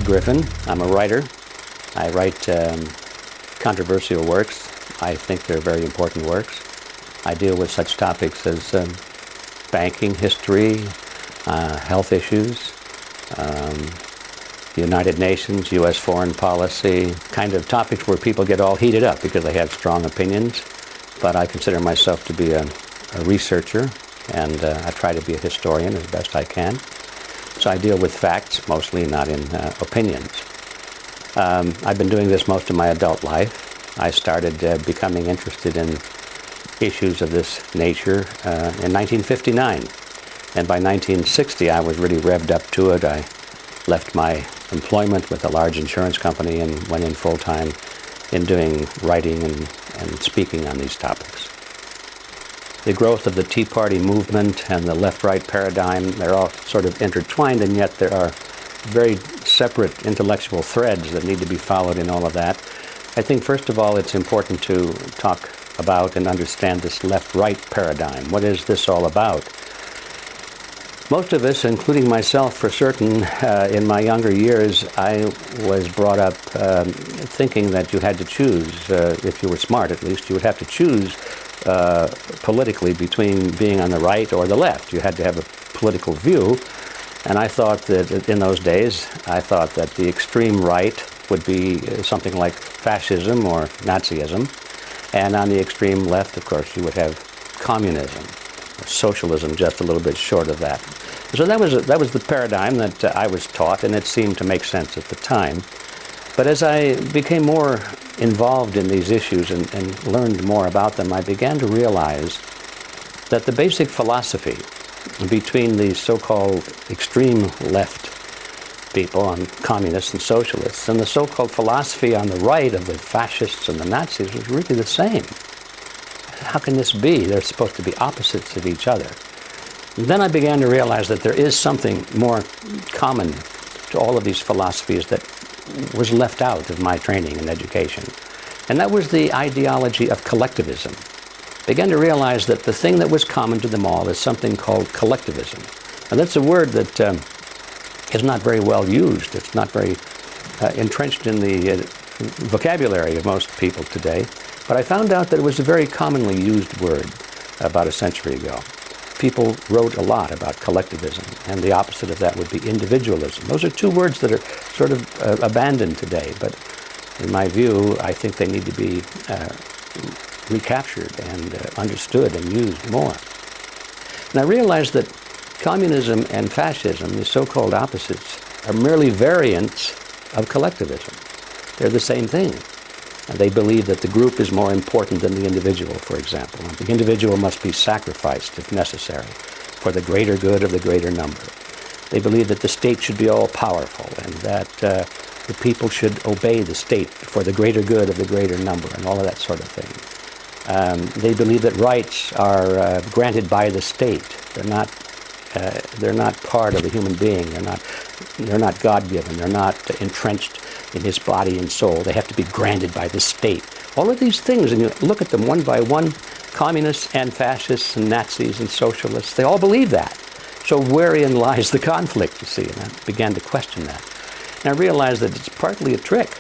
Griffin. I'm a writer. I write controversial works. I think they're very important works. I deal with such topics as banking history, health issues, the United Nations, U.S. foreign policy, kind of topics where people get all heated up because they have strong opinions. But I consider myself to be a researcher, and I try to be a historian as best I can. So I deal with facts, mostly, not in opinions. I've been doing this most of my adult life. I started becoming interested in issues of this nature in 1959. And by 1960, I was really revved up to it. I left my employment with a large insurance company and went in full-time in doing writing and speaking on these topics. The growth of the Tea Party movement and the left-right paradigm, they're all sort of intertwined, and yet there are very separate intellectual threads that need to be followed in all of that. I think, first of all, it's important to talk about and understand this left-right paradigm. What is this all about? Most of us, including myself for certain, in my younger years, I was brought up thinking that you had to choose, if you were smart at least, you would have to choose politically between being on the right or the left. You had to have a political view, and I thought that in those days, I thought that the extreme right would be something like fascism or Nazism, and on the extreme left, of course, you would have communism, or socialism, just a little bit short of that. So that was the paradigm that I was taught, and it seemed to make sense at the time. But as I became more involved in these issues and learned more about them, I began to realize that the basic philosophy between the so-called extreme left people, and communists and socialists, and the so-called philosophy on the right of the fascists and the Nazis was really the same. How can this be? They're supposed to be opposites of each other. And then I began to realize that there is something more common to all of these philosophies that was left out of my training and education. And that was the ideology of collectivism. I began to realize that the thing that was common to them all is something called collectivism. And that's a word that is not very well used. It's not very entrenched in the vocabulary of most people today. But I found out that it was a very commonly used word about a century ago. People wrote a lot about collectivism, and the opposite of that would be individualism. Those are two words that are sort of abandoned today, but in my view, I think they need to be recaptured and understood and used more. And I realized that communism and fascism, the so-called opposites, are merely variants of collectivism. They're the same thing. And they believe that the group is more important than the individual, for example. And the individual must be sacrificed, if necessary, for the greater good of the greater number. They believe that the state should be all-powerful and that the people should obey the state for the greater good of the greater number and all of that sort of thing. They believe that rights are granted by the state. They're not part of the human being. They're not God-given. They're not entrenched in his body and soul. They have to be granted by the state. All of these things, and you look at them one by one, communists and fascists and Nazis and socialists, they all believe that. So wherein lies the conflict, you see? And I began to question that. And I realized that it's partly a trick.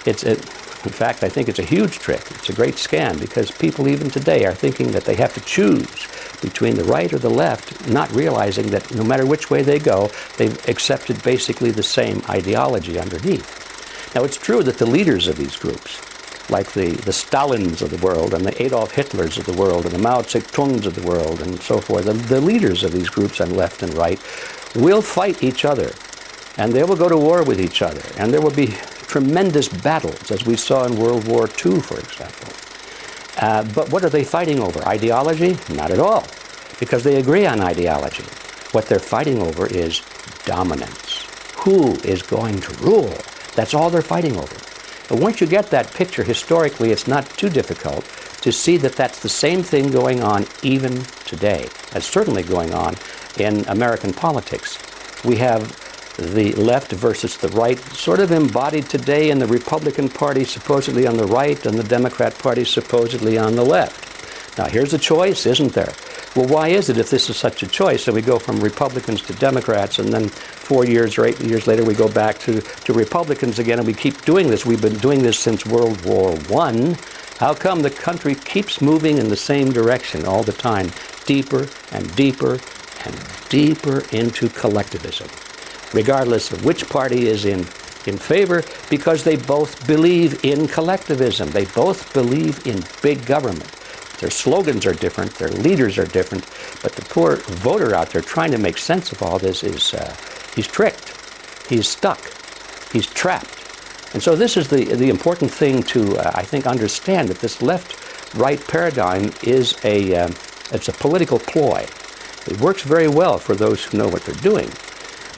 In fact, I think it's a huge trick. It's a great scam, because people even today are thinking that they have to choose between the right or the left, not realizing that no matter which way they go, they've accepted basically the same ideology underneath. Now, it's true that the leaders of these groups, like the Stalins of the world and the Adolf Hitlers of the world and the Mao Zedongs of the world and so forth, the leaders of these groups on left and right will fight each other, and they will go to war with each other, and there will be tremendous battles, as we saw in World War II, for example. But what are they fighting over? Ideology? Not at all, because they agree on ideology. What they're fighting over is dominance. Who is going to rule? That's all they're fighting over. But once you get that picture historically, it's not too difficult to see that that's the same thing going on even today. That's certainly going on in American politics. We have the left versus the right, sort of embodied today in the Republican Party supposedly on the right and the Democrat Party supposedly on the left. Now here's a choice, isn't there? well, why is it if this is such a choice? So we go from Republicans to Democrats, and then 4 years or 8 years later we go back to Republicans again, and we keep doing this. We've been doing this since World War I. How come the country keeps moving in the same direction all the time, deeper and deeper and deeper into collectivism, regardless of which party is in favor, because they both believe in collectivism. They both believe in big government. Their slogans are different, their leaders are different, but the poor voter out there trying to make sense of all this is, he's tricked, he's stuck, he's trapped. And so this is the important thing to, I think, understand, that this left-right paradigm is it's a political ploy. It works very well for those who know what they're doing.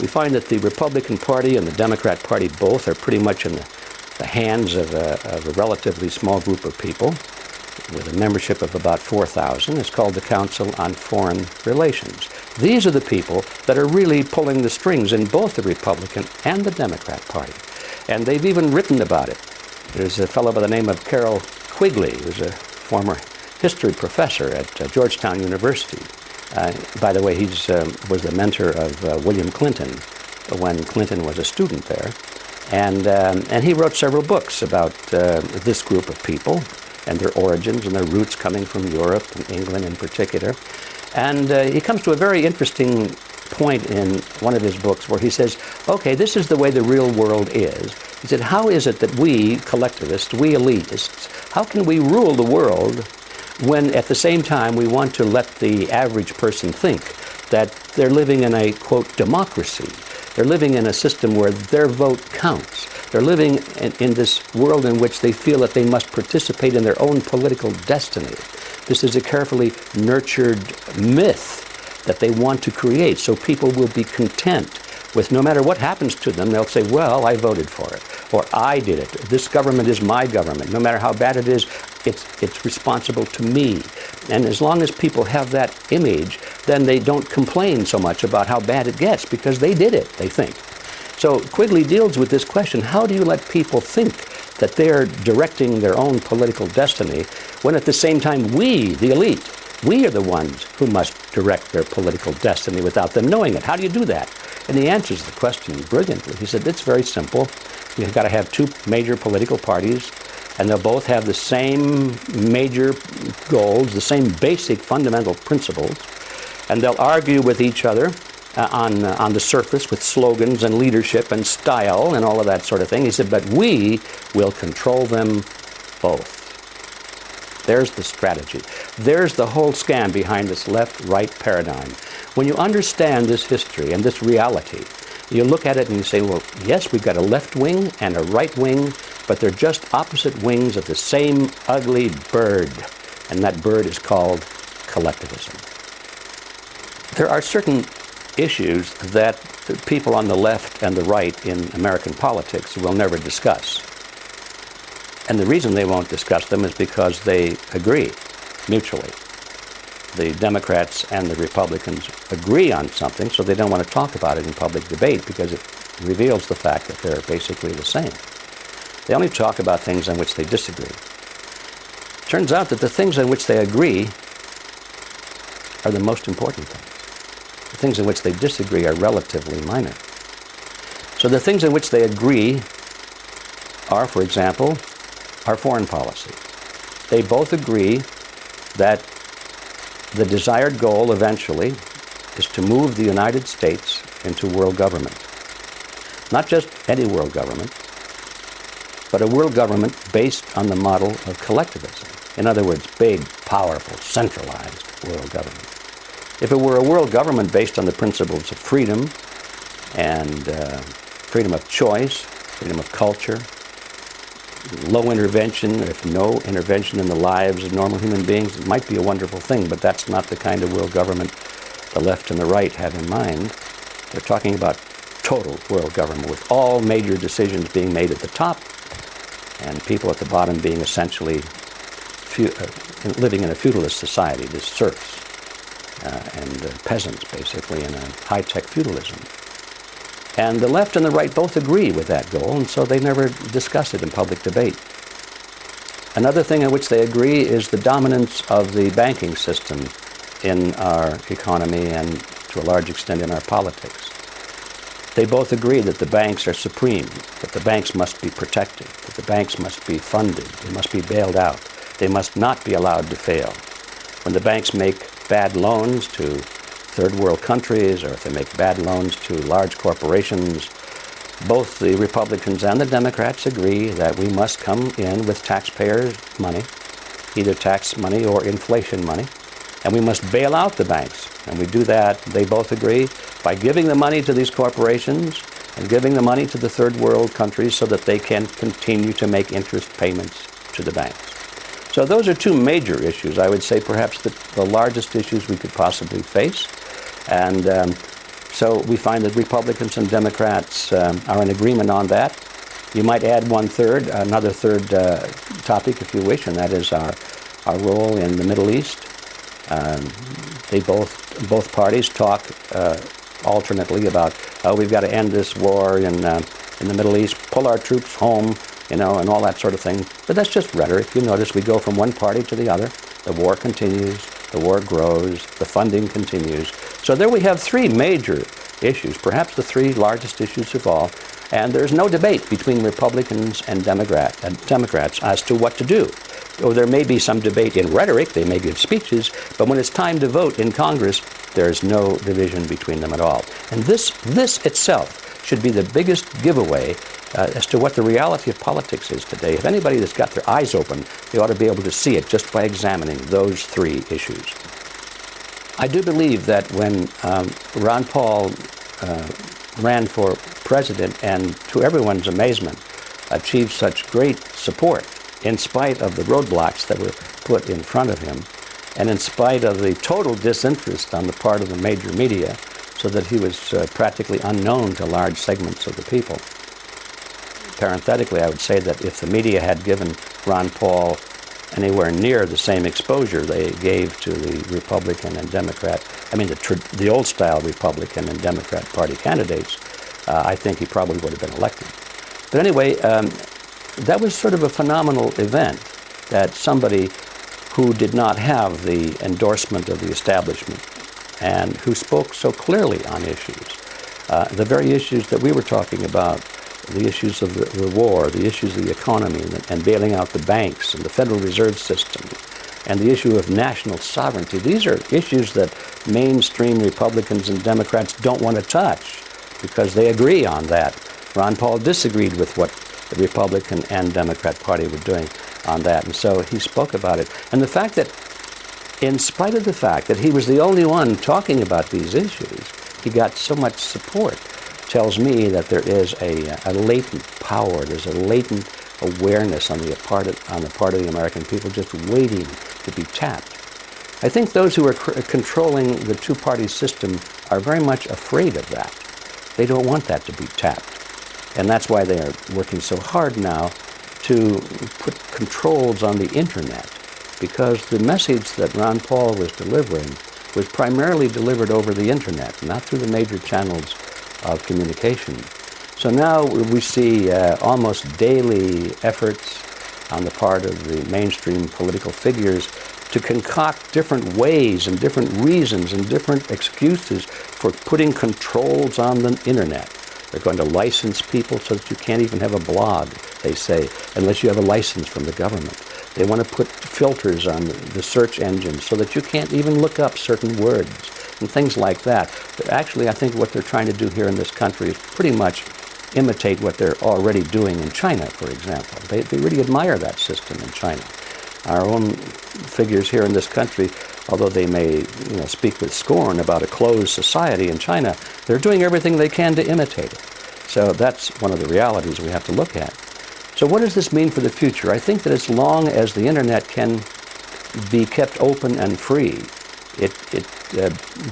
We find that the Republican Party and the Democrat Party both are pretty much in the hands of a relatively small group of people with a membership of about 4,000. It's called the Council on Foreign Relations. These are the people that are really pulling the strings in both the Republican and the Democrat Party. And they've even written about it. There's a fellow by the name of Carroll Quigley, who's a former history professor at Georgetown University. By the way, he was the mentor of William Clinton when Clinton was a student there. And he wrote several books about this group of people and their origins and their roots coming from Europe and England in particular. And he comes to a very interesting point in one of his books where he says, okay, this is the way the real world is. He said, how is it that we collectivists, we elitists, how can we rule the world when at the same time we want to let the average person think that they're living in a, quote, democracy? They're living in a system where their vote counts. They're living in this world in which they feel that they must participate in their own political destiny. This is a carefully nurtured myth that they want to create, so people will be content with no matter what happens to them, they'll say, well, I voted for it, or I did it. This government is my government. No matter how bad it is, it's responsible to me. And as long as people have that image, then they don't complain so much about how bad it gets, because they did it, they think. So Quigley deals with this question: how do you let people think that they're directing their own political destiny when at the same time we, the elite, we are the ones who must direct their political destiny without them knowing it? How do you do that? And he answers the question brilliantly. He said, it's very simple. You've got to have two major political parties, and they'll both have the same major goals, the same basic fundamental principles, and they'll argue with each other on the surface with slogans and leadership and style and all of that sort of thing. He said, but we will control them both. There's the strategy. There's the whole scam behind this left-right paradigm. When you understand this history and this reality, you look at it and you say, well, yes, we've got a left wing and a right wing, but they're just opposite wings of the same ugly bird, and that bird is called collectivism. There are certain issues that people on the left and the right in American politics will never discuss. And the reason they won't discuss them is because they agree mutually. The Democrats and the Republicans agree on something, so they don't want to talk about it in public debate because it reveals the fact that they're basically the same. They only talk about things on which they disagree. Turns out that the things on which they agree are the most important things. The things in which they disagree are relatively minor. So the things in which they agree are, for example, our foreign policy. They both agree that the desired goal eventually is to move the United States into world government. Not just any world government, but a world government based on the model of collectivism. In other words, big, powerful, centralized world government. If it were a world government based on the principles of freedom and freedom of choice, freedom of culture, low intervention, if no intervention in the lives of normal human beings, it might be a wonderful thing, but that's not the kind of world government the left and the right have in mind. They're talking about total world government with all major decisions being made at the top and people at the bottom being essentially living in a feudalist society, the serfs and peasants basically in a high-tech feudalism. And the left and the right both agree with that goal, and so they never discuss it in public debate. Another thing in which they agree is the dominance of the banking system in our economy and to a large extent in our politics. They both agree that the banks are supreme, that the banks must be protected, that the banks must be funded, they must be bailed out, they must not be allowed to fail. When the banks make bad loans to third world countries, or if they make bad loans to large corporations, both the Republicans and the Democrats agree that we must come in with taxpayers' money, either tax money or inflation money, and we must bail out the banks. And we do that, they both agree, by giving the money to these corporations and giving the money to the third world countries so that they can continue to make interest payments to the banks. So those are two major issues. I would say perhaps the largest issues we could possibly face. And so we find that Republicans and Democrats are in agreement on that. You might add another third topic if you wish, and that is our role in the Middle East. Both parties talk alternately about, we've got to end this war in the Middle East, pull our troops home, and all that sort of thing. But that's just rhetoric. You notice we go from one party to the other. The war continues, the war grows, the funding continues. So there we have three major issues, perhaps the three largest issues of all. And there's no debate between Republicans and Democrats as to what to do. Or there may be some debate in rhetoric, they may give speeches, but when it's time to vote in Congress, there's no division between them at all. And this itself should be the biggest giveaway as to what the reality of politics is today. If anybody that's got their eyes open, they ought to be able to see it just by examining those three issues. I do believe that when Ron Paul ran for president and, to everyone's amazement, achieved such great support in spite of the roadblocks that were put in front of him, and in spite of the total disinterest on the part of the major media, so that he was practically unknown to large segments of the people. Parenthetically, I would say that if the media had given Ron Paul anywhere near the same exposure they gave to the Republican and Democrat, the old-style Republican and Democrat Party candidates, I think he probably would have been elected. But anyway, that was sort of a phenomenal event, that somebody who did not have the endorsement of the establishment and who spoke so clearly on issues, the very issues that we were talking about, the issues of the war, the issues of the economy, and bailing out the banks and the Federal Reserve System, and the issue of national sovereignty. These are issues that mainstream Republicans and Democrats don't want to touch because they agree on that. Ron Paul disagreed with what the Republican and Democrat Party were doing on that, and so he spoke about it. And the fact that, in spite of the fact that he was the only one talking about these issues, he got so much support, tells me that there is a latent power, there's a latent awareness on the part of the American people just waiting to be tapped. I think those who are controlling the two-party system are very much afraid of that. They don't want that to be tapped. And that's why they are working so hard now to put controls on the internet, because the message that Ron Paul was delivering was primarily delivered over the internet, not through the major channels of communication. So now we see almost daily efforts on the part of the mainstream political figures to concoct different ways and different reasons and different excuses for putting controls on the internet. They're going to license people so that you can't even have a blog, they say, unless you have a license from the government. They want to put filters on the search engines so that you can't even look up certain words and things like that. But actually, I think what they're trying to do here in this country is pretty much imitate what they're already doing in China, for example. They really admire that system in China. Our own figures here in this country, although they may speak with scorn about a closed society in China, they're doing everything they can to imitate it. So that's one of the realities we have to look at. So what does this mean for the future? I think that as long as the internet can be kept open and free, it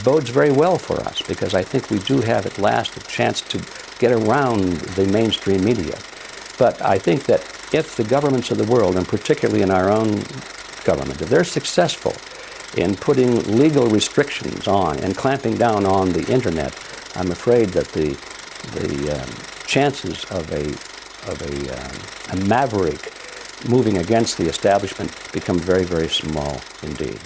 bodes very well for us, because I think we do have at last a chance to get around the mainstream media. But I think that if the governments of the world, and particularly in our own government, if they're successful in putting legal restrictions on and clamping down on the internet, I'm afraid that the chances of a maverick moving against the establishment become very, very small indeed.